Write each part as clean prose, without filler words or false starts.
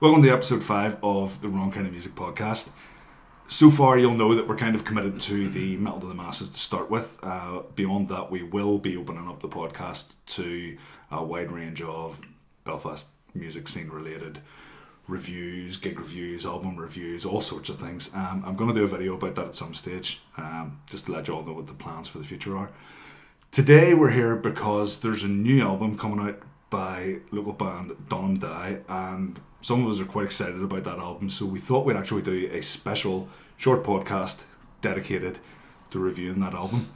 Welcome to episode 5 of the Wrong Kind of Music podcast. So far, you'll know that we're kind of committed to the metal to the masses to start with. Beyond that, we will be opening up the podcast to a wide range of Belfast music scene related reviews, gig reviews, album reviews, all sorts of things. I'm going to do a video about that at some stage, just to let you all know what the plans for the future are. Today we're here because there's a new album coming out by local band Donum Dei, and some of us are quite excited about that album, so we thought we'd actually do a special short podcast dedicated to reviewing that album.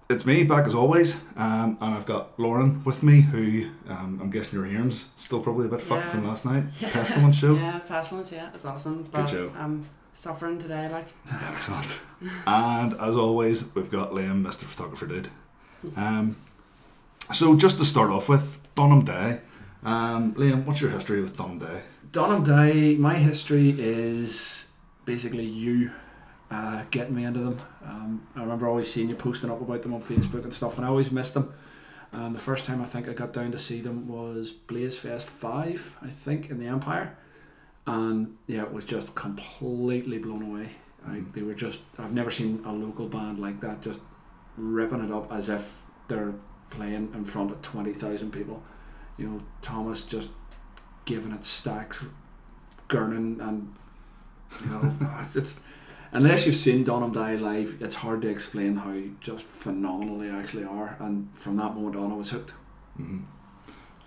It's me back as always, and I've got Lauren with me, who I'm guessing your hearing's still probably a bit fucked from last night. Yeah. Pestilence show. Yeah, Pestilence, yeah, it's awesome. Good But show. I'm suffering today, like. Excellent. And as always, we've got Liam, Mr. Photographer Dude. So just to start off with, Donum Dei. Liam, what's your history with Donum Dei? Donum Dei, my history is basically you getting me into them. I remember always seeing you posting up about them on Facebook and stuff, and I always missed them. And the first time I think I got down to see them was Blaze Fest 5, I think, in the Empire. And yeah, it was just completely blown away. They were just, I've never seen a local band like that, just ripping it up as if they're playing in front of 20,000 people. You know, Thomas just giving it stacks, gurning, and you know, it's unless you've seen Donum Dei live, it's hard to explain how just phenomenal they actually are. And from that moment on, I was hooked. Mm-hmm.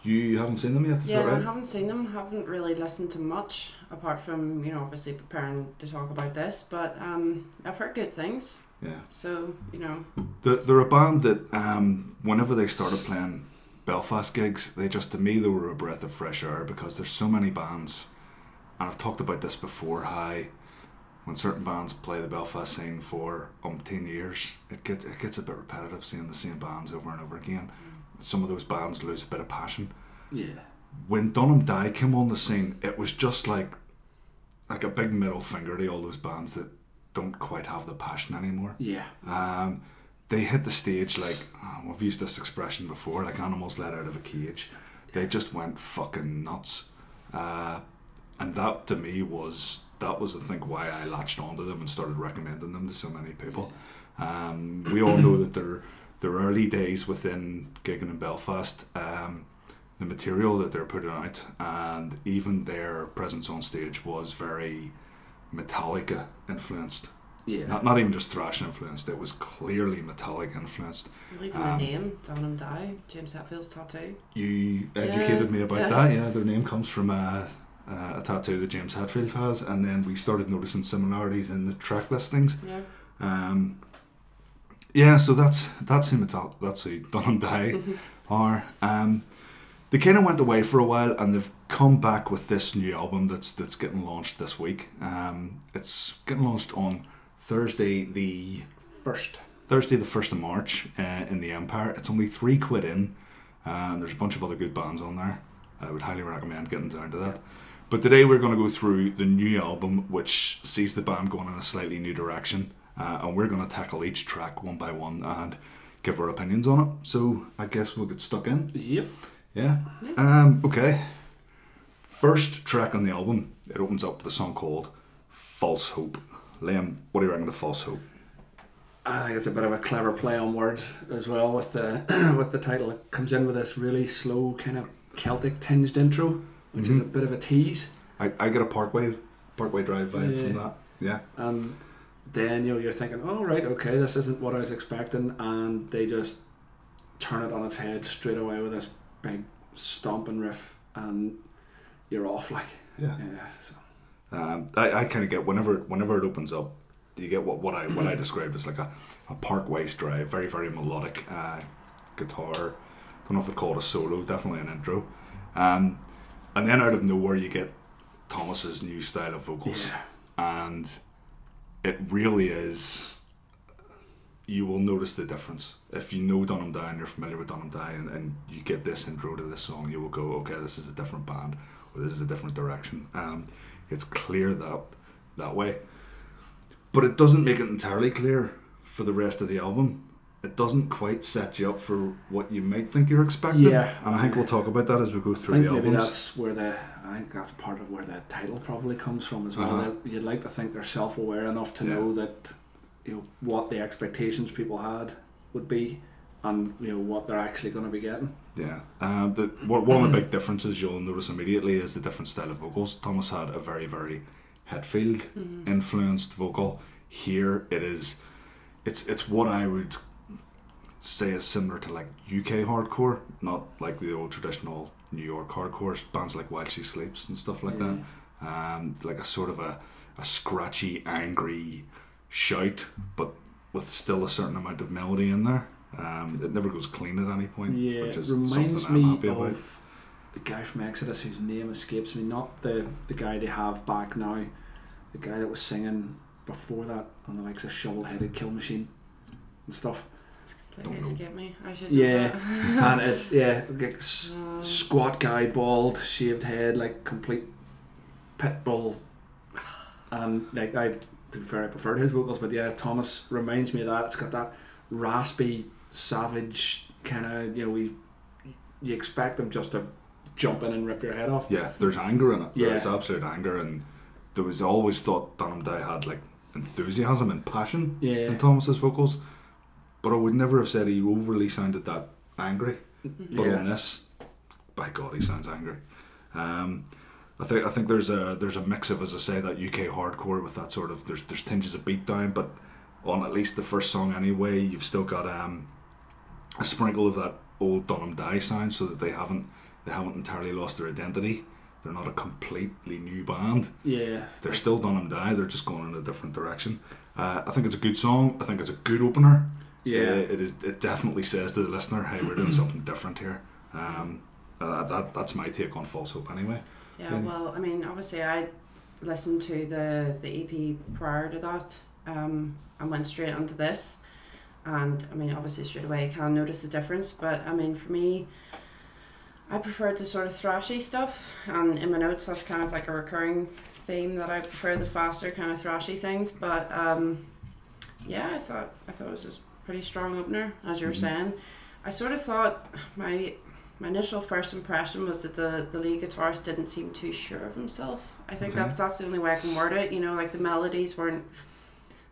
You haven't seen them yet, is that right? I haven't seen them, haven't really listened to much, apart from, you know, obviously preparing to talk about this, but I've heard good things. Yeah. So, you know. They're a band that, whenever they started playing Belfast gigs, to me, they were a breath of fresh air, because there's so many bands, and I've talked about this before, how when certain bands play the Belfast scene for umpteen years, it gets a bit repetitive seeing the same bands over and over again. Some of those bands lose a bit of passion. Yeah. When Donum Dei came on the scene, it was just like a big middle finger to all those bands that don't quite have the passion anymore. Yeah. They hit the stage like, we've used this expression before, like animals let out of a cage. They just went fucking nuts. And that to me was I think why I latched onto them and started recommending them to so many people. We all know that their early days within gigging in Belfast, the material that they're putting out and even their presence on stage was very Metallica influenced. Yeah. Not even just thrash influenced, it was clearly Metallica influenced. Even the name, Donum Dei, James Hetfield's tattoo. You educated me about that, yeah. Their name comes from a tattoo that James Hetfield has, and then we started noticing similarities in the track listings. Yeah. So that's who Donum Dei are. They kind of went away for a while, and they've come back with this new album that's getting launched this week. It's getting launched on Thursday the 1st of March in the Empire. It's only £3 in, and there's a bunch of other good bands on there. I would highly recommend getting down to that. But today we're going to go through the new album, which sees the band going in a slightly new direction, and we're going to tackle each track one by one and give our opinions on it. So I guess we'll get stuck in. Yep. Yeah. Okay. First track on the album, it opens up with a song called False Hope. Liam, what do you reckon of False Hope? I think it's a bit of a clever play on words as well with the with the title. It comes in with this really slow kind of Celtic tinged intro, which is a bit of a tease. I get a Parkway Drive vibe from that. Yeah. And then you're thinking, oh right, okay, this isn't what I was expecting, and they just turn it on its head straight away with this big stomping riff, and you're off like. Yeah. So. I kind of get whenever it opens up, you get what I described as like a Parkway's Drive, very very melodic guitar. Don't know if I'd call it a solo, definitely an intro. And then out of nowhere you get Thomas's new style of vocals, and it really is. You will notice the difference if you know Donum Dei and you're familiar with Donum Dei, and you get this intro to this song. You will go, okay, this is a different band, or this is a different direction. It's clear that way, but it doesn't make it entirely clear for the rest of the album. it doesn't quite set you up for what you might think you're expecting. Yeah. And I think we'll talk about that as we go through the albums. Maybe I think that's part of where the title probably comes from as well. Uh-huh. You'd like to think they're self-aware enough to know that, you know, what the expectations people had would be, and, you know, what they're actually going to be getting. Yeah. One of the big differences you'll notice immediately is the different style of vocals. Thomas had a very, very Hetfield influenced vocal. Here it's what I would say is similar to like UK hardcore, not like the old traditional New York hardcore bands like While She Sleeps and stuff like that. Like a sort of a scratchy, angry shout, but with still a certain amount of melody in there. It never goes clean at any point, which is reminds something I'm happy me about. of the guy from Exodus whose name escapes me, not the guy they have back now, the guy that was singing before that on the likes of Shovel-Headed Kill Machine and stuff. Completely escaped me. I should Yeah, know that. and it's like squat guy, bald, shaved head, like complete pit bull, and like to be fair, I preferred his vocals, but yeah, Thomas reminds me of that. It's got that raspy, savage kind of, you know, you expect him just to jump in and rip your head off. Yeah, there's anger in it. Yeah. There's absolute anger, and there was always thought Donum Dei had like enthusiasm and passion in Thomas's vocals, but I would never have said he overly sounded that angry. But on this, by God, he sounds angry. I think there's a mix of, as I say, that UK hardcore with that sort of there's tinges of beatdown, but on at least the first song anyway, you've still got a sprinkle of that old Donum Dei sound, so that they haven't entirely lost their identity. They're not a completely new band. Yeah, they're still Donum Dei. They're just going in a different direction. I think it's a good song. I think it's a good opener. Yeah, it is. It definitely says to the listener, "Hey, we're doing something different here." That's my take on False Hope, anyway. Yeah, well, I mean, obviously, I listened to the EP prior to that. I went straight onto this, and I mean, obviously, straight away you can notice the difference. But I mean, for me, I preferred the sort of thrashy stuff, and in my notes, that's kind of like a recurring theme that I prefer, the faster kind of thrashy things. But yeah, I thought it was just pretty strong opener, as you were saying. I sort of thought my initial first impression was that the lead guitarist didn't seem too sure of himself. I think that's the only way I can word it. You know, like the melodies were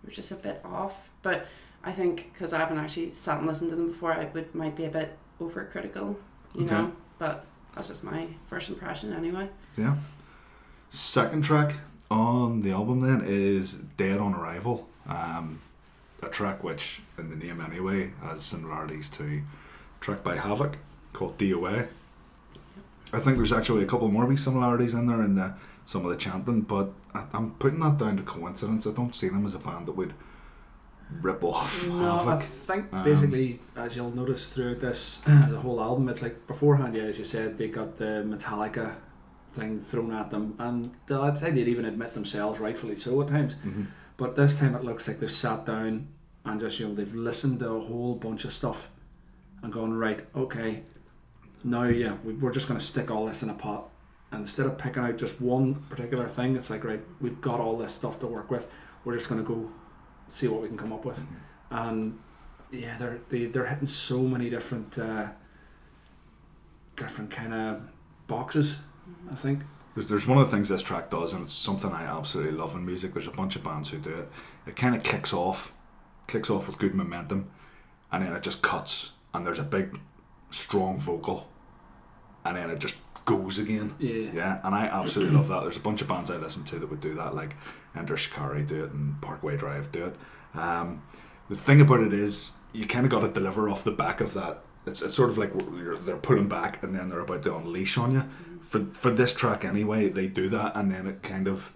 just a bit off. But I think because I haven't actually sat and listened to them before, I might be a bit overcritical. You know, but that's just my first impression anyway. Yeah. Second track on the album then is Dead on Arrival. A track which, in the name anyway, has similarities to a track by Havoc called DOA. I think there's actually a couple more wee similarities in there in some of the chanting, but I'm putting that down to coincidence. I don't see them as a band that would rip off Havoc. I think basically, as you'll notice throughout this, the whole album, it's like beforehand, as you said, they got the Metallica thing thrown at them, and I'd say they'd even admit themselves, rightfully so at times. But this time it looks like they've sat down and just, you know, they've listened to a whole bunch of stuff and gone, right, okay, now we're just going to stick all this in a pot, and instead of picking out just one particular thing, it's like, right, we've got all this stuff to work with, we're just going to go see what we can come up with. And yeah, they're hitting so many different kind of boxes, I think. There's one of the things this track does, and it's something I absolutely love in music. There's a bunch of bands who do it. It kind of kicks off with good momentum, and then it just cuts, and there's a big, strong vocal, and then it just goes again. Yeah, and I absolutely love that. There's a bunch of bands I listen to that would do that, like Enter Shikari do it, and Parkway Drive do it. The thing about it is, you kind of got to deliver off the back of that. It's sort of like they're pulling back, and then they're about to unleash on you. For this track anyway, they do that, and then it kind of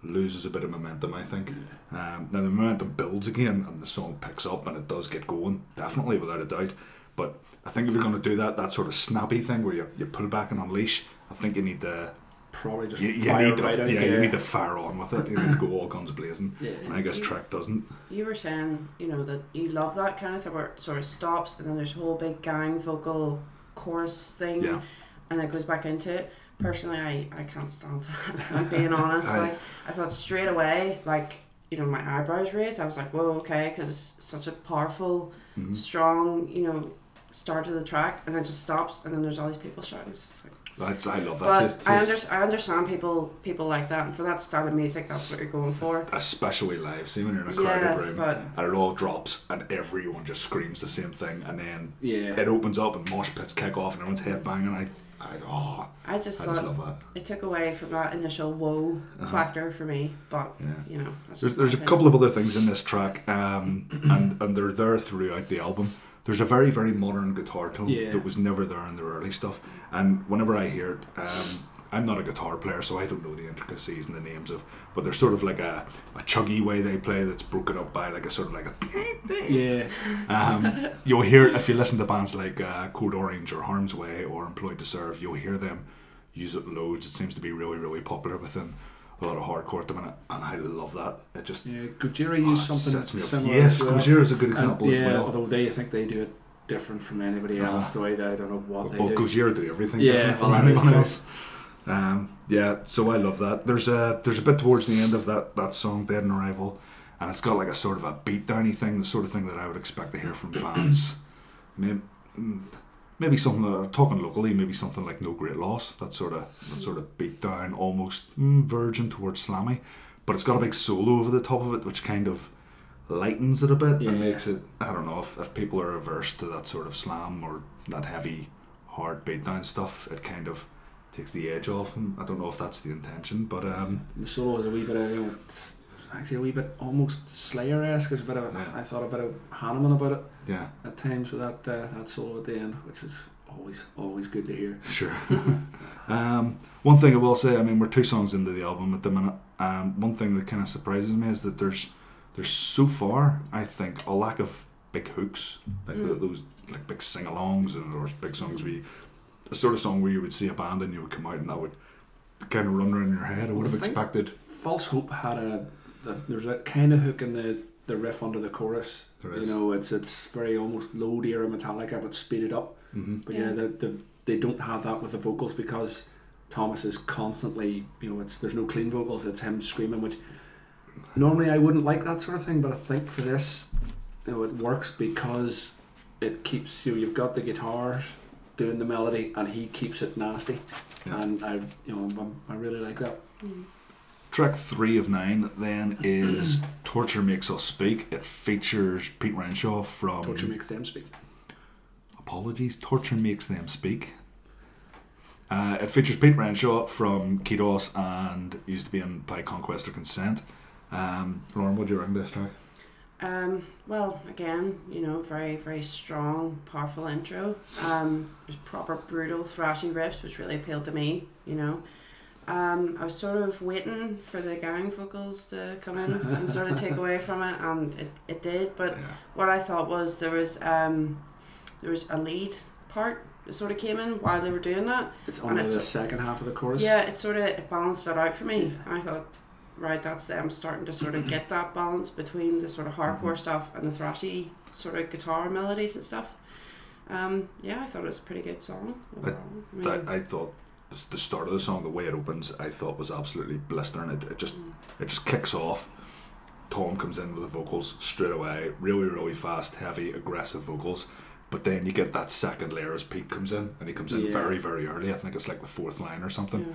loses a bit of momentum, I think. Now the momentum builds again, and the song picks up, and it does get going, definitely, without a doubt. But I think if you're going to do that sort of snappy thing where you pull back and unleash, I think you need to probably just you need to fire on with it. You need to go all guns blazing. And I guess track doesn't. You were saying, you know, that you love that kind of thing where it sort of stops and then there's a whole big gang vocal chorus thing, and it goes back into it. Personally, I can't stand that. I'm being honest. I thought straight away, like, you know, my eyebrows raised. I was like, whoa, okay, because it's such a powerful, strong, you know, start to the track, and then it just stops, and then there's all these people shouting. It's just like, I love that. But I understand people like that, and for that style of music, that's what you're going for. Especially live. See when you're in a crowded room and it all drops and everyone just screams the same thing, and then it opens up and mosh pits kick off and everyone's head banging. I just love that. It took away from that initial whoa factor for me, but you know. There's a couple of other things in this track, and they're there throughout the album. There's a very, very modern guitar tone that was never there in the early stuff. And whenever I hear it, I'm not a guitar player, so I don't know the intricacies and the names of, but there's sort of like a chuggy way they play that's broken up by like a sort of like a you'll hear, if you listen to bands like Code Orange or Harm's Way or Employed to Serve, you'll hear them use it loads. It seems to be really, really popular within a lot of hardcore at the minute, and I love that. It just Gojira used something similar. Yes, Gojira is a good example as well. Although I think they do it different from anybody else. The way that I don't know what they do. Gojira do everything different from anyone else. So I love that. There's a bit towards the end of that song, Dead and Arrival, and it's got like a sort of a beatdowny thing, the sort of thing that I would expect to hear from bands. Maybe something talking locally, maybe something like No Great Loss. That sort of beat down, almost virgin towards slammy, but it's got a big solo over the top of it, which kind of lightens it a bit and makes it. I don't know if people are averse to that sort of slam or that heavy, hard beat down stuff. It kind of takes the edge off them. I don't know if that's the intention, but the solo is a wee bit of. Actually a wee bit almost Slayer-esque. There's a bit of I thought a bit of Hanneman about it. Yeah. At times with that solo at the end, which is always good to hear. Sure. One thing I will say, I mean, we're 2 songs into the album at the minute. One thing that kind of surprises me is that there's so far, I think, a lack of big hooks, like those like big sing-alongs or big songs where the sort of song where you would see a band and you would come out and that would kind of run around your head. I would have expected. False Hope had there's a kind of hook in the riff under the chorus. There is. You know, it's very almost low era Metallica but speeded up. But they don't have that with the vocals because Thomas is constantly, you know, there's no clean vocals, it's him screaming, which normally I wouldn't like that sort of thing, but I think for this, you know, it works because it keeps you've got the guitar doing the melody and he keeps it nasty, and I really like that. Track 3 of 9 then is Torture Makes Us Speak. It features Pete Renshaw from Torture Makes Them Speak. Apologies, Torture Makes Them Speak. It features Pete Renshaw from Kidos and used to be in By Conquest or Consent. Lauren, what do you reckon this track? Well, again, you know, very, very strong, powerful intro. There's proper brutal thrashy riffs, which really appealed to me, you know. I was sort of waiting for the gang vocals to come in and sort of take away from it, and it did. But what I thought was there was a lead part that sort of came in while they were doing that. It's only the second half of the chorus. Yeah, it balanced that out for me. And I thought, right, that's them starting to sort of get that balance between the sort of hardcore stuff and the thrashy sort of guitar melodies and stuff. I thought it was a pretty good song overall. I thought the start of the song, the way it opens, I thought was absolutely blistering. It just kicks off. Tom comes in with the vocals straight away, really, really fast, heavy, aggressive vocals. But then you get that second layer as Pete comes in, and he comes in very, very early. I think it's like the 4th line or something. Yeah.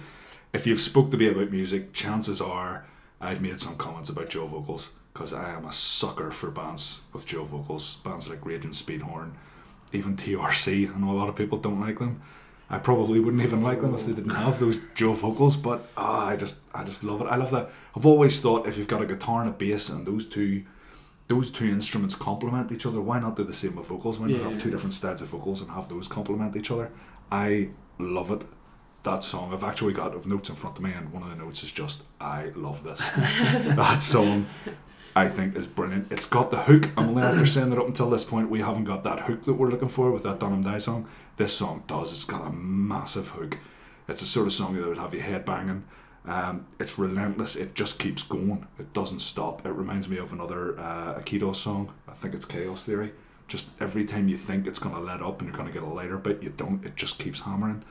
If you've spoke to me about music, chances are I've made some comments about Joe vocals, because I am a sucker for bands with Joe vocals. Bands like Raging Speedhorn, even TRC. I know a lot of people don't like them. I probably wouldn't even like them if they didn't have those Joe vocals, but I just love it. I love that. I've always thought if you've got a guitar and a bass and those two instruments complement each other, why not do the same with vocals? Why not have 2 different styles of vocals and have those complement each other? I love it. That song, I've actually got notes in front of me, and one of the notes is just, I love this. That song, I think, is brilliant. It's got the hook. I'm only after saying that up until this point we haven't got that hook that we're looking for with that Donum Dei song. This song does. It's got a massive hook. It's the sort of song that would have you head banging. It's relentless. It just keeps going. It doesn't stop. It reminds me of another Aikido song. I think it's Chaos Theory. Just every time you think it's going to let up and you're going to get a lighter bit, you don't. It just keeps hammering.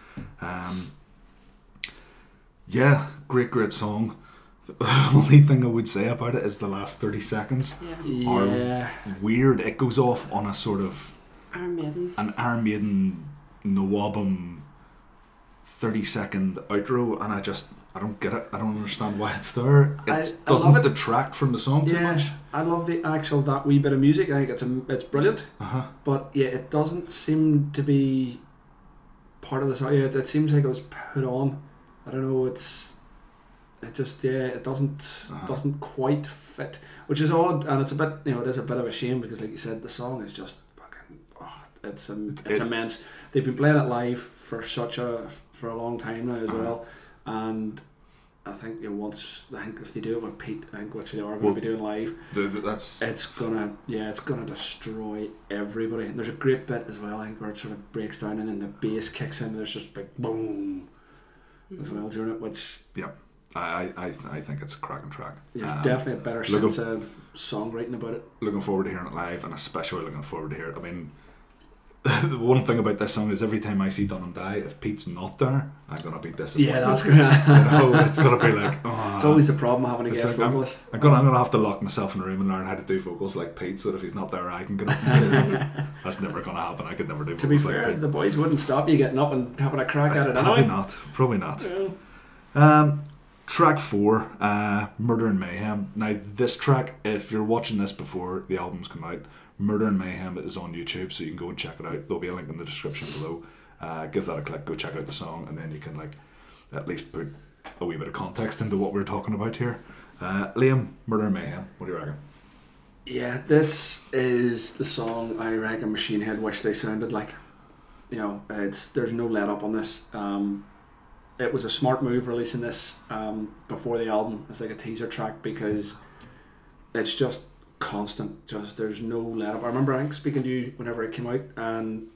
Great song. The only thing I would say about it is the last 30 seconds are weird. It goes off on a sort of Iron Maiden Nawabum 30-second outro, and I don't get it. I don't understand why it's there. It doesn't detract from the song too much. I love that wee bit of music. I think it's brilliant. But yeah, it doesn't seem to be part of the song. Yeah, it seems like it was put on. I don't know. It doesn't quite fit, which is odd, and it's a bit, it is a bit of a shame because, like you said, the song is just fucking, it's immense. They've been playing it live for a long time now as well, and I think if they do it with Pete, which they are going to be doing live, it's gonna destroy everybody. And there's a great bit as well, I think, where it sort of breaks down and then the bass kicks in. And there's just big boom as well during it, which I think it's a cracking track. There's definitely a better sense of songwriting about it. Looking forward to hearing it live, and especially looking forward to hear it. I mean, the one thing about this song is every time I see Donum Dei, if Pete's not there, I'm gonna be disappointed. Yeah, that's gonna. It's gonna be like. It's always the problem having a guest vocalist. I'm gonna have to lock myself in a room and learn how to do vocals like Pete, so that if he's not there, I can get up and do it. That's never gonna happen. I could never do vocals. To be fair, like Pete. The boys wouldn't stop you getting up and having a crack at it. Probably not. Yeah. Track 4, Murder and Mayhem. Now this track, if you're watching this before the album's come out, Murder and Mayhem is on YouTube, so you can go and check it out. There'll be a link in the description below. Give that a click, go check out the song, and then you can at least put a wee bit of context into what we're talking about here. Liam, Murder and Mayhem, what do you reckon? Yeah, this is the song I reckon Machine Head wish they sounded like. There's no let up on this. It was a smart move releasing this before the album as like a teaser track, because it's just constant. There's no let up. I remember I think speaking to you whenever it came out, and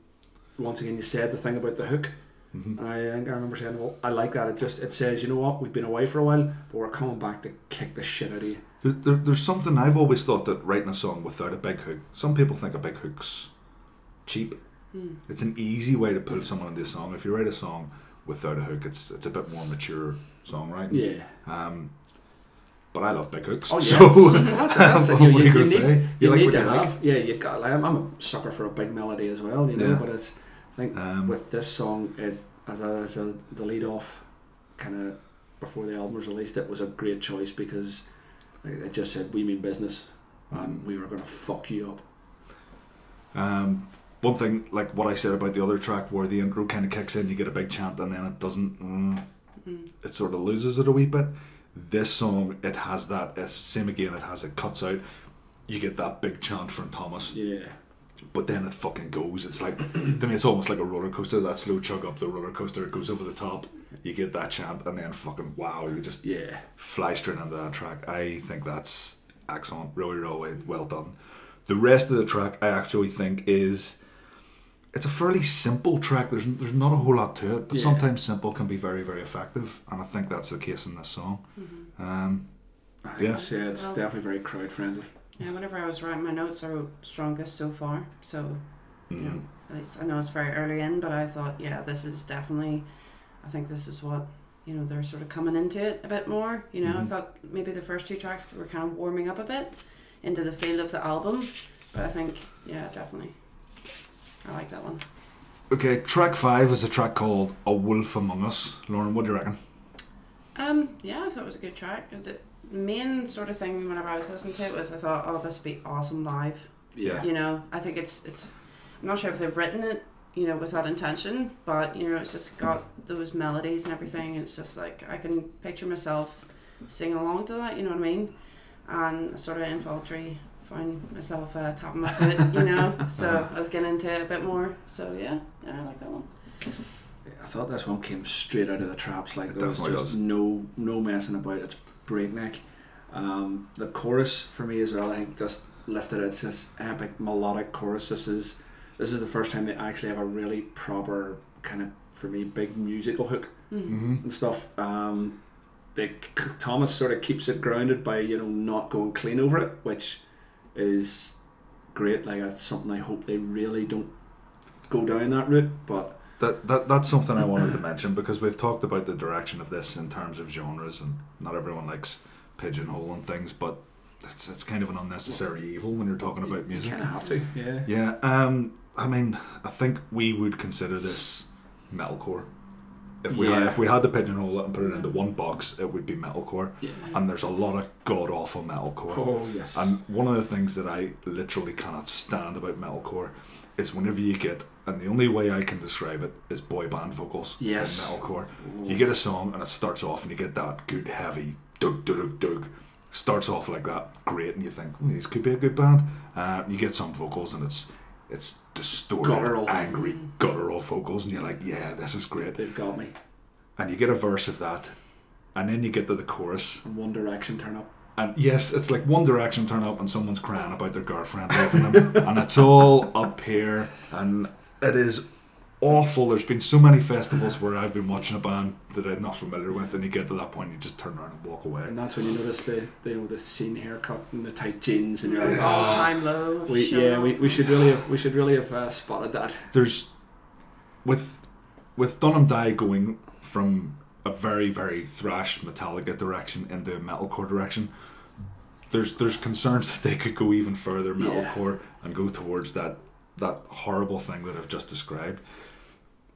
once again you said the thing about the hook. And I remember saying, well, I like that. It says, you know what, we've been away for a while, but we're coming back to kick the shit out of you. There's something I've always thought, that writing a song without a big hook, some people think a big hook's cheap. It's an easy way to pull someone into a song. If you write a song without a hook, it's a bit more mature songwriting. Yeah. But I love big hooks. Oh yeah. So that's what are you going to say? You need to have. Yeah, you got. I'm a sucker for a big melody as well. But I think with this song, it as the lead off, kind of before the album was released, it was a great choice because it just said we mean business, and we were going to fuck you up. One thing, like what I said about the other track, where the intro kind of kicks in, you get a big chant, and then it doesn't. It sort of loses it a wee bit. This song, it has that. Same again. It cuts out. You get that big chant from Thomas. Yeah. But then it fucking goes. It's like, to me, it's almost like a roller coaster. That slow chug up the roller coaster. It goes over the top. You get that chant, and then fucking wow, you just fly straight into that track. I think that's excellent. Really, really well done. The rest of the track, I actually think it's a fairly simple track. There's not a whole lot to it, but sometimes simple can be very, very effective, and I think that's the case in this song. It's definitely very crowd friendly. Yeah, whenever I was writing my notes, I wrote strongest so far. So, at least I know it's very early in, but I thought, this is definitely. I think this is what they're sort of coming into it a bit more. I thought maybe the first 2 tracks were kind of warming up a bit into the feel of the album, but I think definitely. I like that one. Okay, track 5 is a track called A Wolf Among Us. Lauren, what do you reckon? I thought it was a good track. The main sort of thing whenever I was listening to it was I thought, oh, this would be awesome live. Yeah. I think it's I'm not sure if they've written it, with that intention, but, it's just got those melodies and everything. It's just like, I can picture myself singing along to that, you know what I mean? And sort of involuntary found myself tapping my foot, so I was getting into it a bit more. So I like that one. I thought this one came straight out of the traps. Like there was just no messing about. It's breakneck. The chorus for me as well, I think, just lifted it. It's this epic melodic chorus. This is the first time they actually have a really proper kind of, for me, big musical hook and stuff. Thomas sort of keeps it grounded by not going clean over it, which is great. Like that's something I hope they really don't go down that route. But that's something I wanted to mention, because we've talked about the direction of this in terms of genres, and not everyone likes pigeonholing things, but it's kind of an unnecessary evil when you're talking about music. You kind of have to, yeah. Yeah, I mean, I think we would consider this metalcore. If we had to pigeonhole it and put it into one box, it would be metalcore. Yeah. And there's a lot of god awful metalcore. Oh yes. And one of the things that I literally cannot stand about metalcore is whenever you get, and the only way I can describe it is boy band vocals in metalcore. You get a song and it starts off and you get that good heavy dug dug dug dug. Starts off like that, great, and you think these could be a good band. You get some vocals and it's distorted, guttural, angry, guttural vocals, and you're like, yeah, this is great. They've got me. And you get a verse of that, and then you get to the chorus. And One Direction turn up. And yes, it's like One Direction turn up and someone's crying about their girlfriend leaving them. And it's all up here, and it is awful. There's been so many festivals where I've been watching a band that I'm not familiar with, and you get to that point, you just turn around and walk away. And that's when you notice the scene haircut and the tight jeans, and you're like, all time low. We should really have spotted that. There's with Donum Dei going from a very, very thrash Metallica direction into a metalcore direction, there's concerns that they could go even further metalcore and go towards that horrible thing that I've just described.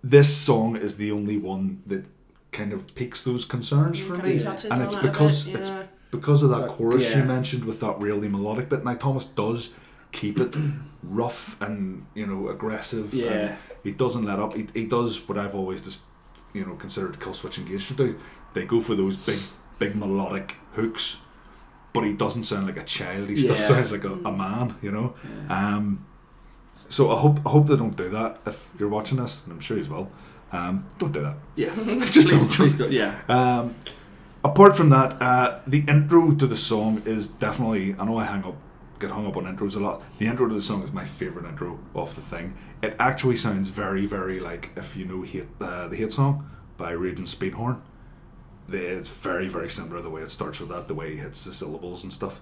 This song is the only one that kind of piques those concerns for me, and it's because of that chorus you mentioned with that really melodic bit. Now Thomas does keep it rough and aggressive. Yeah, and he doesn't let up. He does what I've always just considered Killswitch Engage to do. They go for those big melodic hooks, but he doesn't sound like a child. He still sounds like a man. Yeah. So I hope they don't do that. If you're watching this, and I'm sure you will, don't do that. Yeah, just please don't. Yeah. Apart from that, the intro to the song is definitely. I know I get hung up on intros a lot. The intro to the song is my favourite intro off the thing. It actually sounds very, very like if you know the Hate song by Raging Speedhorn. It's very, very similar the way it starts with that, the way he hits the syllables and stuff.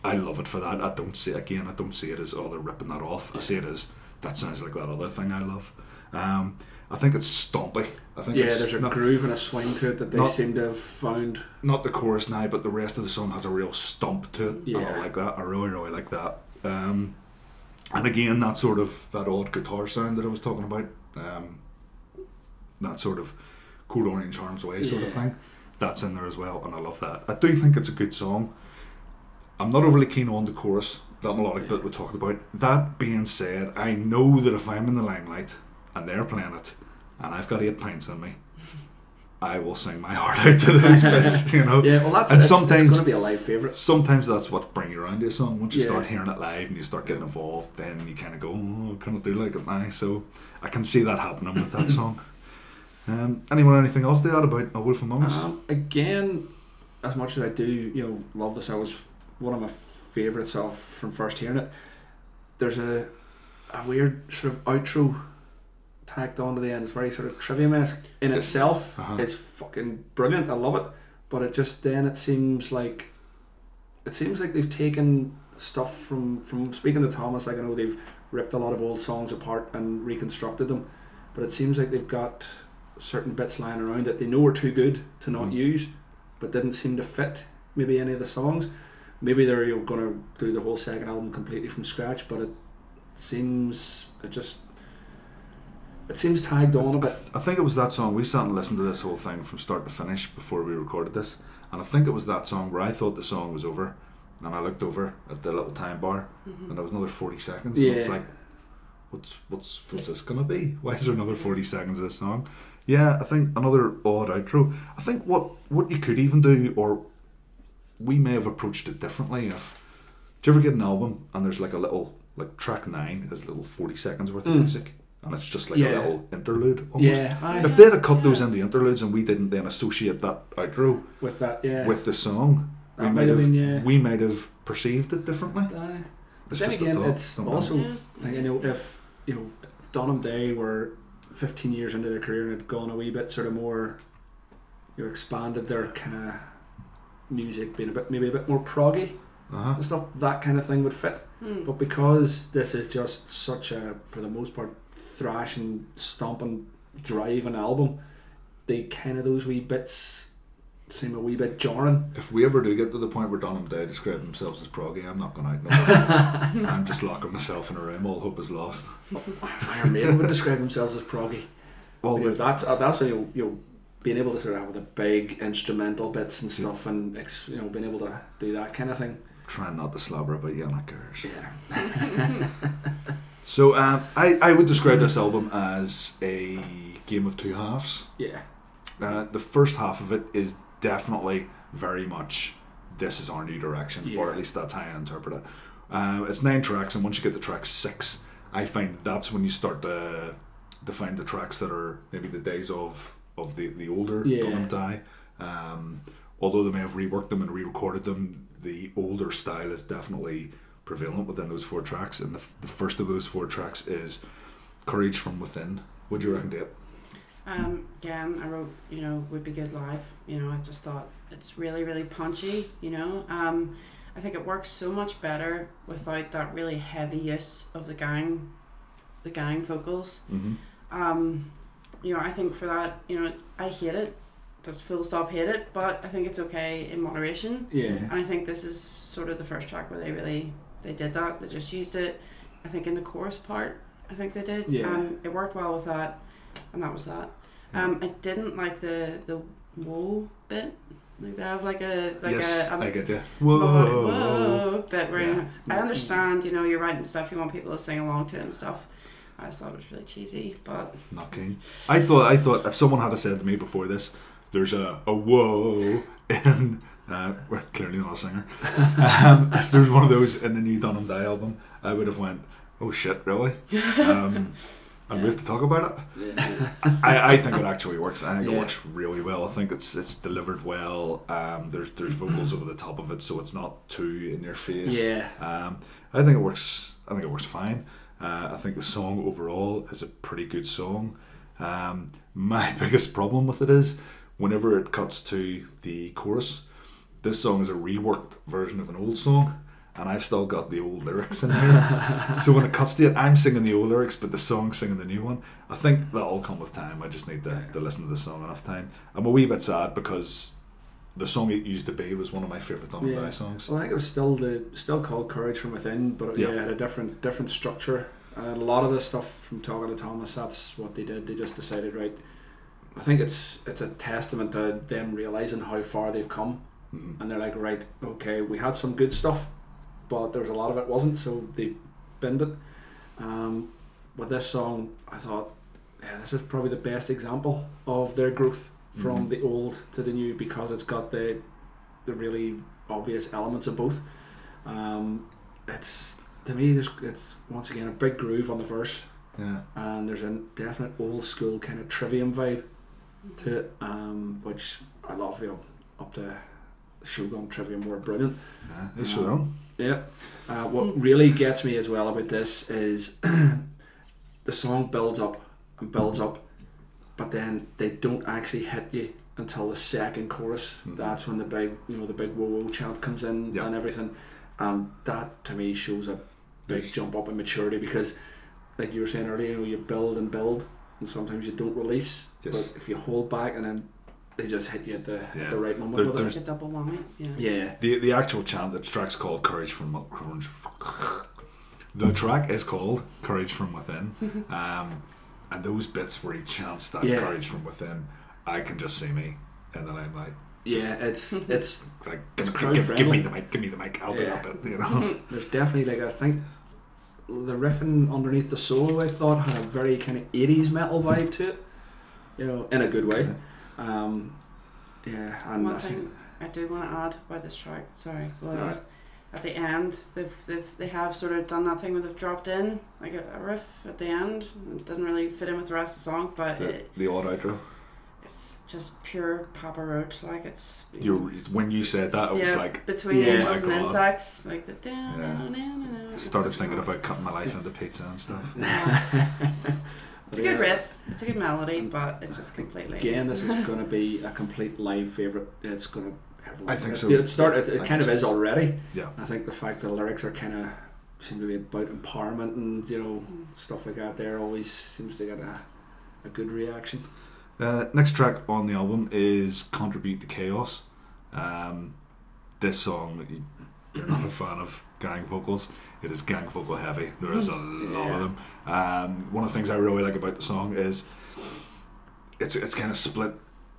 I love it for that. I don't see it as they're ripping that off. I see it as that sounds like that other thing I love. I think it's stompy. I think there's a groove and a swing to it that they seem to have found. Not the chorus now, but the rest of the song has a real stomp to it. Yeah. And I like that. I really, really like that. And again, that sort of that odd guitar sound that I was talking about, that sort of Code Orange Harm's Way sort of thing, that's in there as well, and I love that. I do think it's a good song. I'm not overly keen on the chorus, that melodic bit we talked about. That being said, I know that if I'm in the limelight and they're playing it and I've got 8 pints in me, I will sing my heart out to those bits, Yeah, well, it's going to be a live favourite. Sometimes that's what brings you around to a song. Once you start hearing it live and you start getting involved, then you kind of go, I kind of do like it now. So I can see that happening with that song. Anything else to add about A Wolf Among Us? Again, as much as I do, love this, I was one of my favourites from first hearing it. There's a weird sort of outro tacked onto the end. It's very sort of Trivium-esque in itself. It's fucking brilliant. I love it. But it seems like they've taken stuff from speaking to Thomas. Like I know they've ripped a lot of old songs apart and reconstructed them, but it seems like they've got certain bits lying around that they know are too good to not use, but didn't seem to fit maybe any of the songs. Maybe they're going to do the whole second album completely from scratch, but it seems tagged on a bit. I think it was that song. We sat and listened to this whole thing from start to finish before we recorded this, and I think it was that song where I thought the song was over, and I looked over at the little time bar, and there was another 40 seconds, and I was like, what's this gonna be? Why is there another 40 seconds of this song? Yeah, I think another odd outro. I think what you could even do, or we may have approached it differently. Do you ever get an album and there's like a little, like track 9 is a little 40 seconds worth of music, and it's just like a little interlude almost. If they'd have cut those into interludes and we didn't then associate that outro with the song, we might have perceived it differently. But then again, it's also thinking, if Donum Dei were 15 years into their career and had gone a wee bit sort of more, expanded their kind of music, being maybe a bit more proggy and stuff, that kind of thing would fit. But because this is just such a, for the most part, thrashing, stomping, driving album, they kind of, those wee bits seem a wee bit jarring. If we ever do get to the point where Donum Dei describe themselves as proggy, I'm not going out. No. I'm just locking myself in a room. All hope is lost. Iron Maiden would describe themselves as proggy. Well, that's how you'll being able to sort of have the big instrumental bits and stuff, and being able to do that kind of thing. Trying not to slobber about Yannickers. Yeah. So I would describe this album as a game of two halves. Yeah. The first half of it is definitely very much this is our new direction, or at least that's how I interpret it. It's 9 tracks, and once you get to track 6, I find that's when you start to find the tracks that are maybe the days of the older Donum Dei. Although they may have reworked them and re-recorded them, the older style is definitely prevalent within those 4 tracks, and the first of those 4 tracks is Courage from Within. What do you reckon, Dave? Again, I wrote, would be good live. I just thought it's really, really punchy. I think it works so much better without that really heavy use of the gang vocals. Mm-hmm. I think for that, I hate it. Just full stop hate it, but I think it's okay in moderation. Yeah. And I think this is sort of the first track where they did that. They just used it. I think in the chorus part, I think they did. Yeah. And it worked well with that, and that was that. I didn't like the whoa bit. Like they have I get you. Whoa bit where I understand, you're writing stuff, you want people to sing along to it and stuff. I just thought it was really cheesy, but not keen. I thought if someone had said to me before this, there's a whoa in we're clearly not a singer. If there's one of those in the new Donum Dei album, I would have went, oh shit, really? And we have to talk about it. Yeah. I think it actually works. I think it works really well. I think it's delivered well. There's vocals over the top of it, so it's not too in your face. Yeah. I think it works. I think it works fine. I think the song overall is a pretty good song. My biggest problem with it is whenever it cuts to the chorus, this song is a reworked version of an old song, and I've still got the old lyrics in here. So when it cuts to it, I'm singing the old lyrics, but the song's singing the new one. I think that'll come with time. I just need to listen to the song enough time. I'm a wee bit sad because the song It Used to Be was one of my favourite Donum Dei songs. Well, I think it was still called Courage from Within, but it had a different structure. And a lot of the stuff from Talking to Thomas, that's what they did. They just decided, right, I think it's a testament to them realising how far they've come. Mm-hmm. And they're like, right, okay, we had some good stuff, but there was a lot of it wasn't, so they binned it. With this song, I thought, this is probably the best example of their growth from the old to the new, because it's got the really obvious elements of both. It's, to me, it's once again a big groove on the verse, and there's a definite old school kind of trivium vibe to it, which I love. Up to Shogun Trivium were brilliant. They Shogun. Yeah. What really gets me as well about this is the song builds up and builds up, but then they don't actually hit you until the second chorus. Mm-hmm. That's when the big whoa whoa chant comes in and everything. That to me shows a big jump up in maturity, because, like you were saying earlier, you build and build, and sometimes you don't release. But if you hold back and then they just hit you at the right moment. There's a double whammy. Yeah. The actual chant, the track's called Courage from the track is called Courage from Within. And those bits where he chants that Courage from Within, I can just see me in the limelight. Yeah, it's like give me the mic, I'll do that bit, There's definitely, I think the riffing underneath the solo, I thought, had a very kind of 80s metal vibe to it, in a good way. And one thing I do want to add about this track, was at the end they have sort of done that thing where they've dropped in like a riff at the end. It doesn't really fit in with the rest of the song, but the odd outro. It's just pure Papa Roach. Like it's. When you said that, it was like between angels and insects, like the. Started thinking about cutting my life into pizza and stuff. It's a good riff. It's a good melody, but it's just completely. Again, this is going to be a complete live favourite. It's going to. I think so. It kind of is already. Yeah. I think the fact the lyrics are kind of seem to be about empowerment and stuff like that. There always seems to get a good reaction. Next track on the album is Contribute to Chaos. This song, you're not a fan of gang vocals. It is gang vocal heavy. There is a lot of them. One of the things I really like about the song is it's kind of split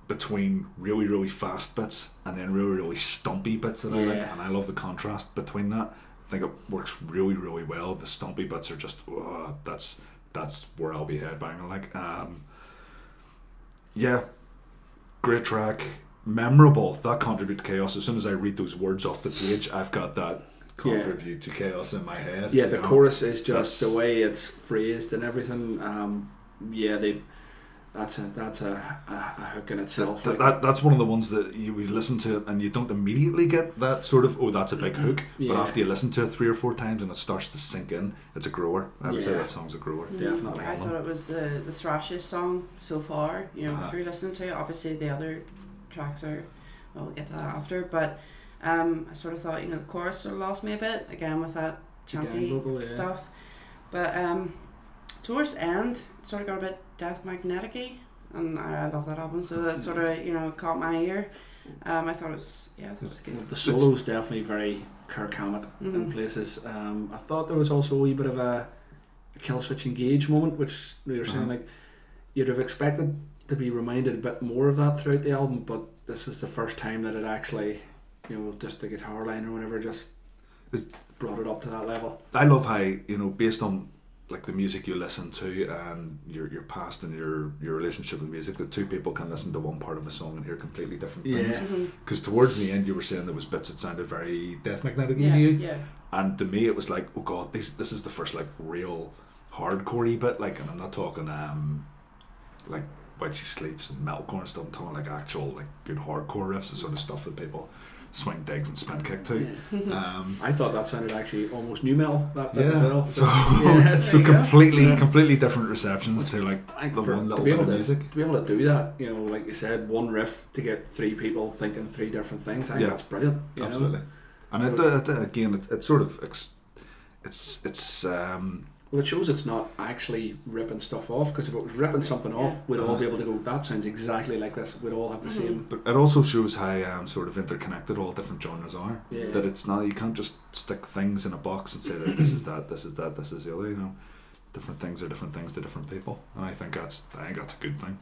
between really, really fast bits and then really, really stumpy bits that I like, and I love the contrast between that. I think it works really, really well. The stumpy bits are just that's where I'll be headbanging like. Yeah, great track, memorable. That Contribute to Chaos. As soon as I read those words off the page, I've got that Contribute to Chaos in my head. Yeah, the chorus is just the way it's phrased and everything. That's a hook in itself. That's one of the ones that you would listen to it and you don't immediately get that sort of, that's a big hook. But after you listen to it 3 or 4 times and it starts to sink in, it's a grower. I would say that song's a grower. Definitely. I thought it was the thrashiest song so far. Because we listened to it. Obviously the other tracks are, we'll get to that after. But I sort of thought, the chorus sort of lost me a bit again with that chanty stuff. But towards the end, it sort of got a bit death magnetic-y, and I love that album, so that sort of caught my ear. I thought it was good. The solo's definitely very Kirk Hammett in places. I thought there was also a wee bit of a kill switch engage moment, which you were saying like you'd have expected to be reminded a bit more of that throughout the album, but this was the first time that it actually, just the guitar line or whatever just brought it up to that level. I love how, based on like the music you listen to and your past and your relationship with music, that two people can listen to one part of a song and hear completely different things. Because towards the end you were saying there was bits that sounded very death magnetic to you, and to me it was like, oh god, this is the first like real hardcore-y bit, like, and I'm not talking like While She Sleeps and metalcore and stuff. I'm talking like actual like good hardcore riffs, the sort of stuff that people swing digs and spin kick to. I thought that sounded actually almost new metal, that bit as well. So completely different receptions to like the one little bit of music. To be able to do that, like you said, one riff to get 3 people thinking 3 different things, I think that's brilliant. Absolutely. And it sort of it's well, it shows it's not actually ripping stuff off, because if it was ripping something off, we'd all be able to go, that sounds exactly like this, we'd all have the same. But it also shows how sort of interconnected all different genres are. That it's not, you can't just stick things in a box and say that this is that, this is that, this is the other. Different things are different things to different people, and I think that's a good thing.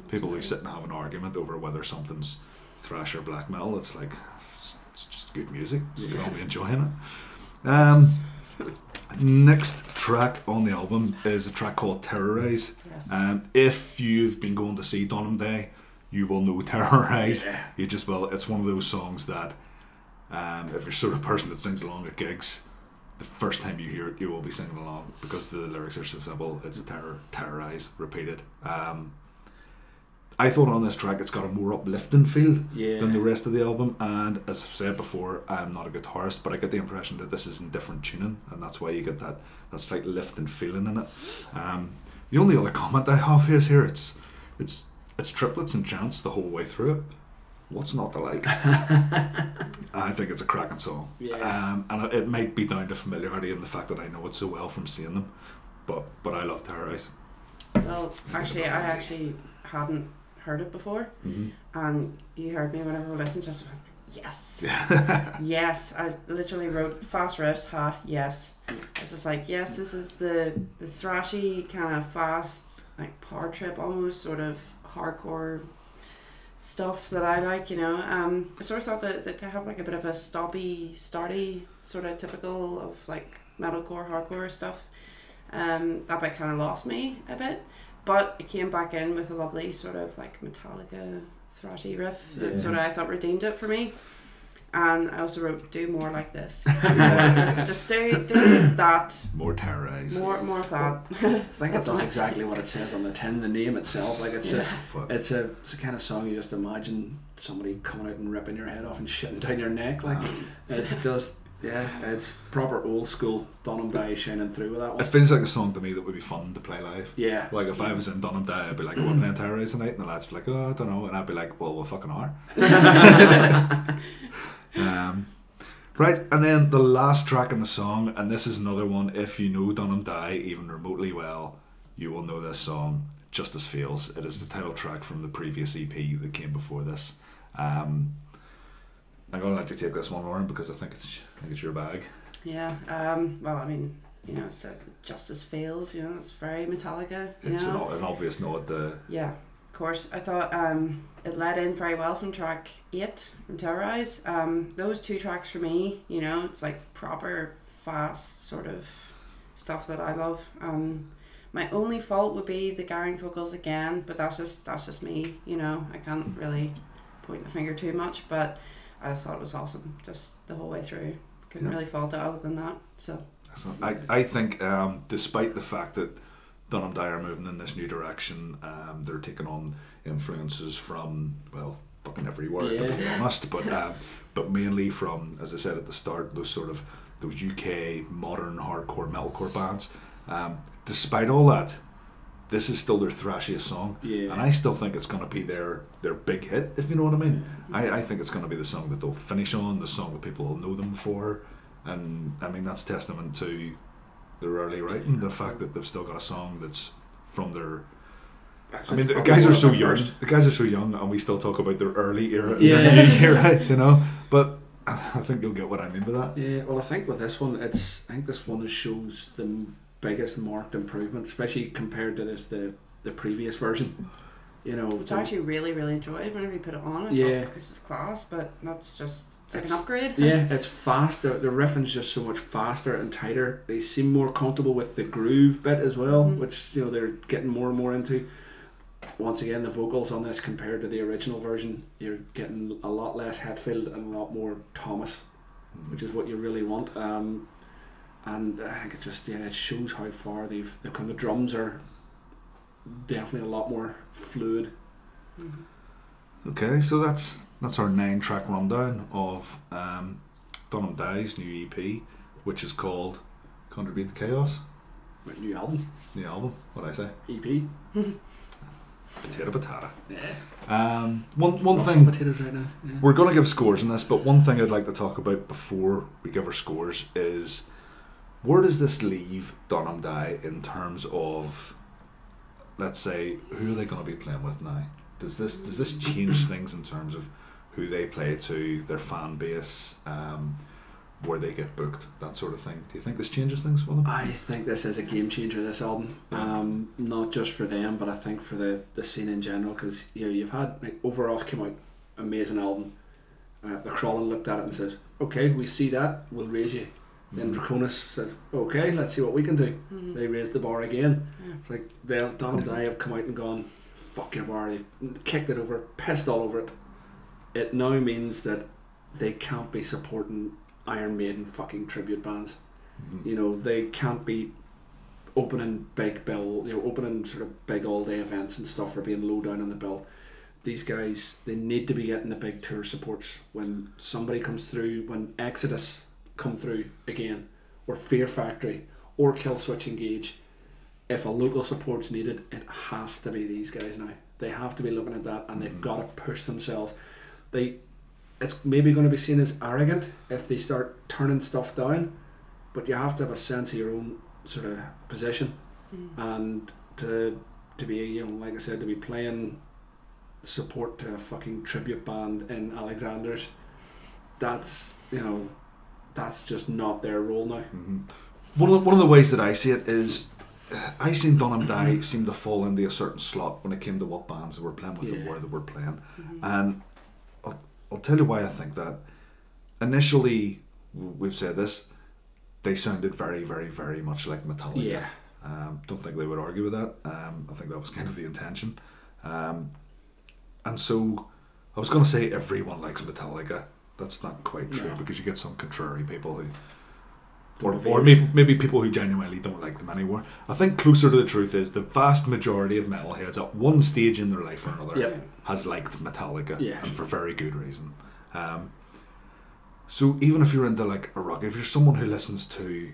People who sit and have an argument over whether something's thrash or black metal, it's like it's just good music. You can all be enjoying it. Next track on the album is a track called Terrorize. If you've been going to see Donum Dei, you will know Terrorize. You just will. It's one of those songs that if you're sort of person that sings along at gigs, the first time you hear it you will be singing along, because the lyrics are so simple. It's terrorize, repeated. I thought on this track it's got a more uplifting feel than the rest of the album, and as I've said before, I'm not a guitarist, but I get the impression that this is in different tuning, and that's why you get that slight lifting feeling in it. The only other comment I have here, it's triplets and chants the whole way through it. What's not to like? I think it's a cracking song, and it might be down to familiarity and the fact that I know it so well from seeing them, but I love Terrorize. Well, actually, I hadn't heard it before, and you heard me whenever I listened, just went, yes. Yes, I literally wrote fast riffs, yes. It's just like, yes, this is the thrashy kind of fast, like power trip almost, sort of hardcore stuff that I like, I sort of thought that to have like a bit of a starty sort of typical of like metalcore, hardcore stuff, that bit kind of lost me a bit. But it came back in with a lovely sort of like Metallica thrashy riff that sort of I thought redeemed it for me. And I also wrote, do more like this. So just do that. More Terrorize. More of that. I think it does exactly what it says on the tin, the name itself. Like it's just it's a kind of song you just imagine somebody coming out and ripping your head off and shitting down your neck. Like it's just it's proper old school Donum Dei shining through with that one. It feels like a song to me that would be fun to play live. Yeah. Like if I was in Donum Dei, I'd be like, what playing Terrorize tonight? And the lads would be like, oh, I don't know. And I'd be like, well, we fucking are. Right, and then the last track in the song, and this is another one, if you know Donum Dei even remotely well, you will know this song. Justice Fails. It is the title track from the previous EP that came before this. I'm going to let you take this one, Lauren, because I think it's your bag. Yeah. Well, I mean, you know, so Justice Fails. You know, it's very Metallica. It's an obvious nod. Yeah, of course. I thought it led in very well from track 8 from Terrorize. Those 2 tracks for me, you know, it's like proper fast sort of stuff that I love. My only fault would be the Gary vocals again, but that's just me, you know. I can't really point the finger too much, but I just thought it was awesome just the whole way through. Couldn't really fault it other than that. So I think despite the fact that Donum Dei are moving in this new direction, they're taking on influences from, well, fucking everywhere, to be honest, but mainly from, as I said at the start, those UK modern hardcore metalcore bands. Despite all that, this is still their thrashiest song, and I still think it's going to be their big hit, if you know what I mean. I think it's going to be the song that they'll finish on, the song that people will know them for, and I mean that's testament to their early writing, the fact that they've still got a song that's from their... I mean, the guys are so young. The guys are so young, and we still talk about their early era, their new era, you know. But I think you'll get what I mean by that. Yeah, well, I think with this one, this one shows the biggest marked improvement, especially compared to the previous version. You know, which I actually really enjoyed whenever you put it on. I thought this is class, but that's just it's like an upgrade. Yeah, it's fast. The riffing's just so much faster and tighter. They seem more comfortable with the groove bit as well, which, you know, they're getting more and more into. Once again, the vocals on this compared to the original version, you're getting a lot less Hetfield and a lot more Thomas, which is what you really want. And I think it shows how far they've come. The drums are definitely a lot more fluid. Okay, so that's our 9-track rundown of Donum Dei's new EP, which is called Contribute to Chaos. New album. What'd I say? EP. Potato. Yeah. One thing. Potatoes right now. Yeah. We're going to give scores in this, but one thing I'd like to talk about before we give our scores is, where does this leave Donum Dei in terms of, let's say, who are they going to be playing with now? Does this change things in terms of who they play to, their fan base, where they get booked, that sort of thing? Do you think this changes things for them? I think this is a game changer, this album. Not just for them, but I think for the scene in general, because you've had, like, Overoff came out, amazing album. The Crawling looked at it and says, okay, we see that, we'll raise you. Then Draconis said, okay, let's see what we can do. They raised the bar again. It's like Donum Dei have come out and gone, fuck your bar, they've kicked it over, pissed all over it. It now means that they can't be supporting Iron Maiden fucking tribute bands. You know, they can't be opening big bill, opening sort of big all day events and stuff for being low down on the bill. These guys, they need to be getting the big tour supports. When somebody comes through, when Exodus come through again, or Fear Factory, or Killswitch Engage, if a local support's needed, it has to be these guys now. They have to be looking at that, and they've got to push themselves. It's maybe going to be seen as arrogant if they start turning stuff down, but you have to have a sense of your own sort of position, and to be, like I said, to be playing support to a fucking tribute band in Alexander's, that's just not their role now. One of the ways that I see it is, I seen Donum Dei seem to fall into a certain slot when it came to what bands they were playing with and where they were playing, and I'll tell you why I think that. Initially, we've said this, they sounded very, very, very much like Metallica. Don't think they would argue with that. I think that was kind of the intention. And so, I was going to say everyone likes Metallica. That's not quite true, because you get some contrary people who... Or maybe people who genuinely don't like them anymore. I think closer to the truth is the vast majority of metalheads at one stage in their life or another has liked Metallica, and for very good reason. So even if you're into like a rock, if you're someone who listens to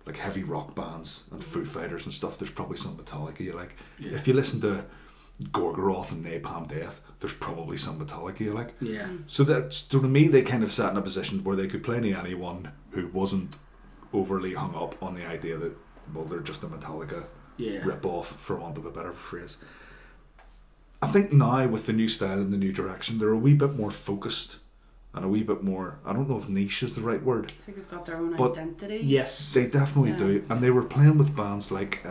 like heavy rock bands and Foo Fighters and stuff, there's probably some Metallica you like. If you listen to Gorgoroth and Napalm Death, there's probably some Metallica you like. So to me, they kind of sat in a position where they could play to anyone who wasn't overly hung up on the idea that, well, they're just a Metallica rip off, for want of a better phrase. I think now with the new style and the new direction, they're a wee bit more focused and a wee bit more, I don't know if niche is the right word. I think they've got their own identity. Yes. They definitely do. And they were playing with bands like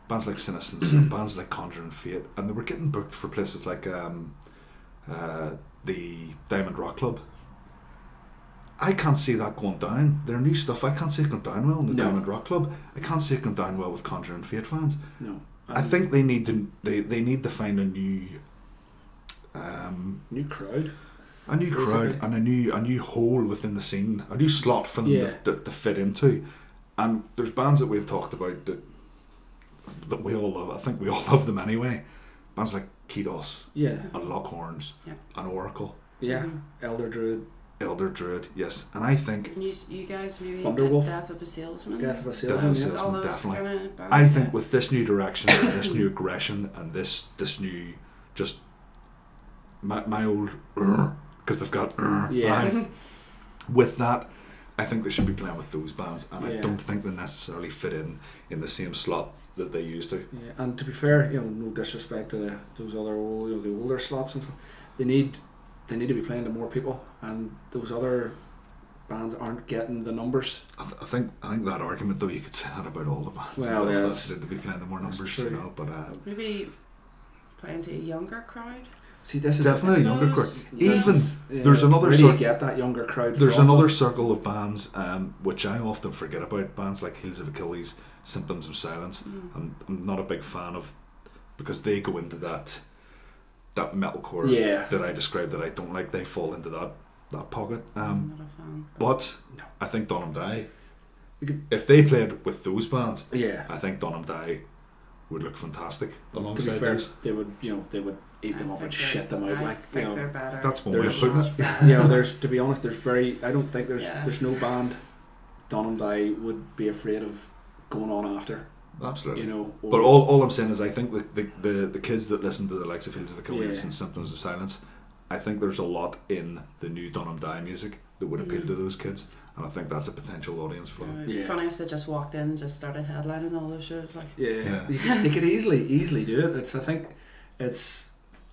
Senescence and bands like Conjuring Fate, and they were getting booked for places like the Diamond Rock Club. I can't see that going down. Their new stuff, I can't see it going down well in the Diamond Rock Club. I can't see it going down well with Conjuring Fate fans. No. I think they need to find a new crowd. A new crowd and a new hole within the scene, a new slot for them to fit into. And there's bands that we've talked about that we all love. I think we all love them anyway. Bands like Ketos, and Lockhorns, and Oracle, Elder Druid, yes. And I think you guys maybe Thunderwolf. Death of a Salesman, definitely. I think with this new direction and this new aggression and this new just my old because they've got with that, I think they should be playing with those bands, and I don't think they necessarily fit in the same slot that they used to. Yeah, and to be fair, no disrespect to those other old, the older slots and stuff, they need to be playing to more people, and those other bands aren't getting the numbers. I think that argument though, you could say that about all the bands. Well, they need to be playing to more numbers, but maybe playing to a younger crowd. See, this is definitely a younger crowd. Even there's another get that younger crowd. There's another circle of bands, which I often forget about. Bands like Heels of Achilles, Symptoms of Silence. I'm not a big fan of, because they go into that metalcore that I described that I don't like. They fall into that pocket. I'm not a fan. But I think Donum Dei, if they played with those bands, I think Donum Dei would look fantastic alongside. To be fair, those. they would eat them up and shit them out. I think they're better. That's one way of putting it. There's, to be honest, I don't think there's no band Donum Dei would be afraid of going on after. Absolutely. But all I'm saying is, I think the kids that listen to the likes of Heels of Achilles and Symptoms of Silence, I think there's a lot in the new Donum Dei music that would appeal to those kids, and I think that's a potential audience for them. It'd be funny if they just walked in and just started headlining all those shows. Like they could easily do it.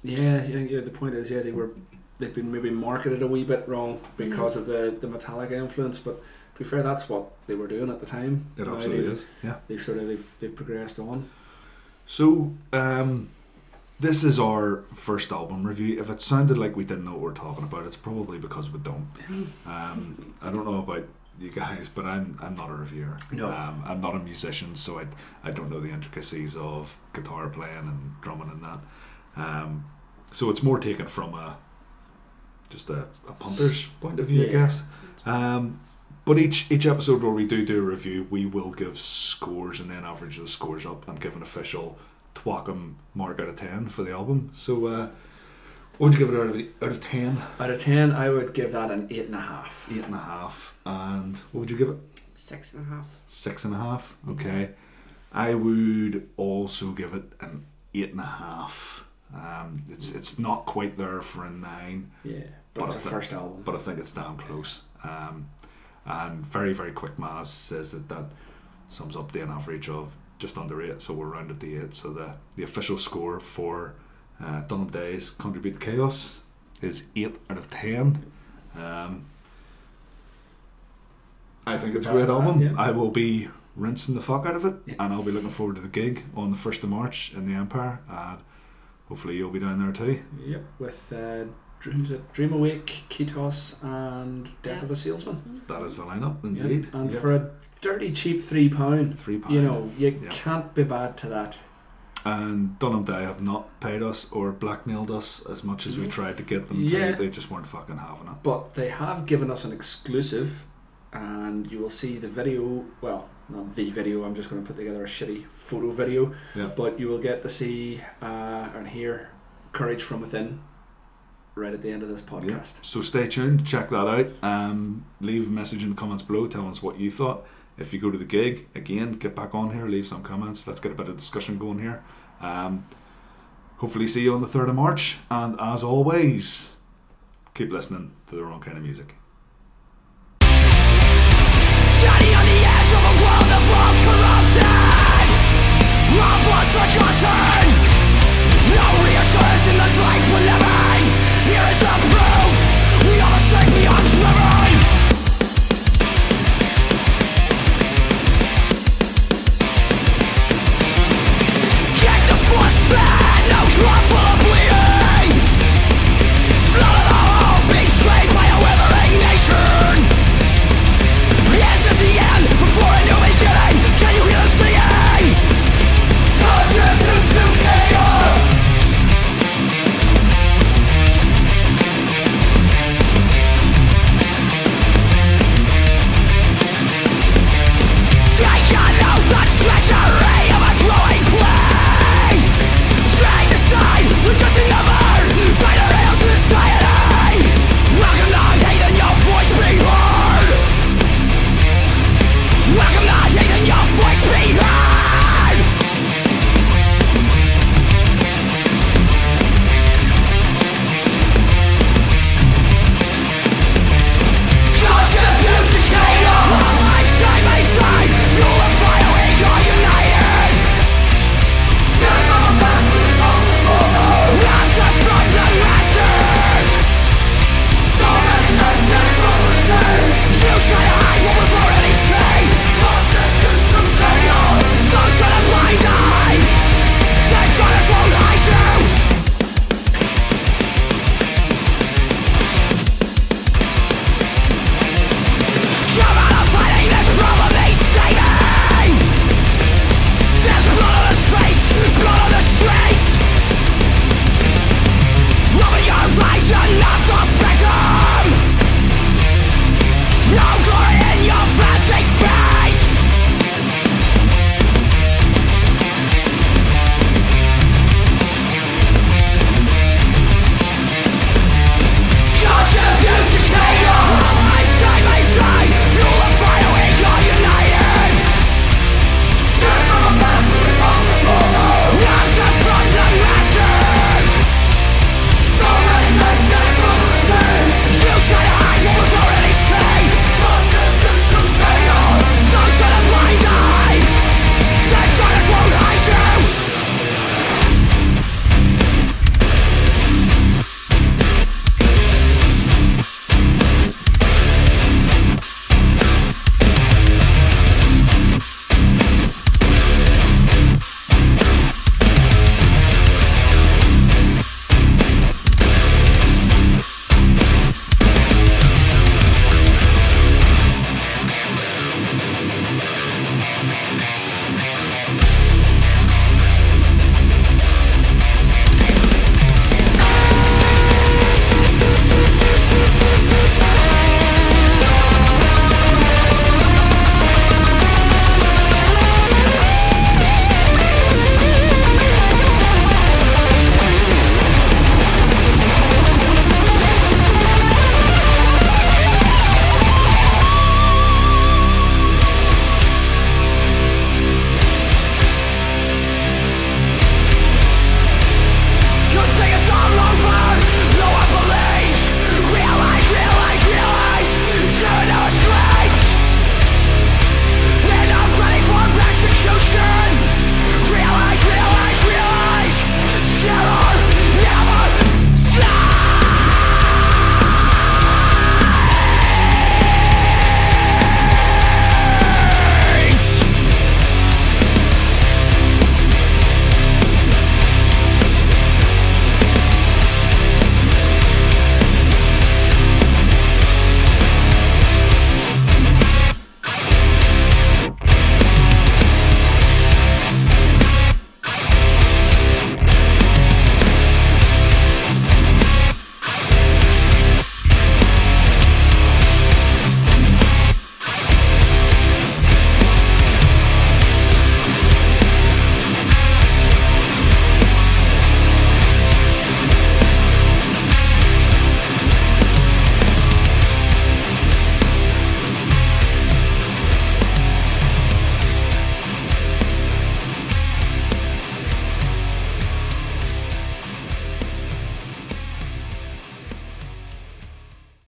The point is, they've been maybe marketed a wee bit wrong because of the Metallica influence, but to be fair, that's what they were doing at the time. It absolutely is. Yeah, they've progressed on. So this is our first album review. If it sounded like we didn't know what we're talking about, it's probably because we don't. I don't know about you guys, but I'm not a reviewer. No. I'm not a musician, so I don't know the intricacies of guitar playing and drumming and that. So it's more taken from a punter's point of view, I guess. But each episode where we do a review, we will give scores and then average those scores up and give an official TWKOM mark out of 10 for the album. So what would you give it out of 10? Out of 10, I would give that an 8.5. 8.5. And what would you give it? 6.5. 6.5. Okay. I would also give it an 8.5. It's not quite there for a 9. Yeah, but it's a first album. But I think it's damn close. And very, very quick maths says that sums up to an average of just under 8, so we're rounded to 8. So the official score for Donum Dei's Contribute to Chaos is 8 out of 10. I think it's a great album. Yeah. I will be rinsing the fuck out of it, and I'll be looking forward to the gig on the 1st of March in the Empire, and hopefully you'll be down there too. Yep, with Dream Awake, Ketos, and Death of a Salesman. That is the lineup, indeed. Yep. And for a dirty cheap £3, you can't be bad to that. And Donum Dei have not paid us or blackmailed us as much as we tried to get them to. They just weren't fucking having it. But they have given us an exclusive, and you will see the video. Well, not the video. I'm just going to put together a shitty photo video. Yeah. But you will get to see and hear Courage from Within right at the end of this podcast. Yeah. So stay tuned. Check that out. Leave a message in the comments below. Tell us what you thought. If you go to the gig, again, get back on here, leave some comments. Let's get a bit of discussion going here. Hopefully see you on the 3rd of March. And as always, keep listening to the wrong kind of music. Standing on the edge of a world of corruption, choice in this life will never